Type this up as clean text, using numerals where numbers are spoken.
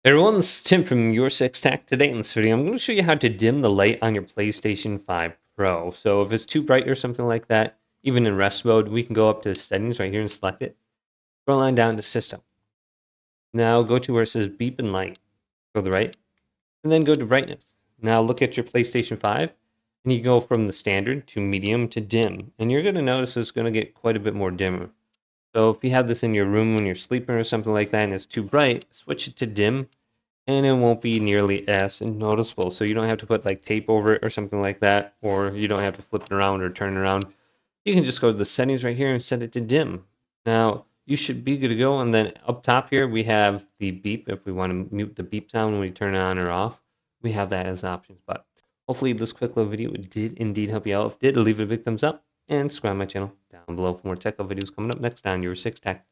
Hey everyone, this is Tim from YourSixTech. Today in this video, I'm going to show you how to dim the light on your PlayStation 5 Pro. So if it's too bright or something like that, even in rest mode, we can go up to the settings right here and select it. Scroll on down to System. Now go to where it says Beep and Light. Go to the right, and then go to Brightness. Now look at your PlayStation 5, and you go from the standard to medium to dim. And you're going to notice it's going to get quite a bit more dimmer. So if you have this in your room when you're sleeping or something like that and it's too bright, switch it to dim and it won't be nearly as noticeable. So you don't have to put like tape over it or something like that, or you don't have to flip it around or turn it around. You can just go to the settings right here and set it to dim. Now you should be good to go. And then up top here we have the beep. If we want to mute the beep sound when we turn it on or off, we have that as options. But hopefully this quick little video did indeed help you out. If it did, leave it a big thumbs up and subscribe to my channel down below for more tech videos coming up next on Your Six Tech.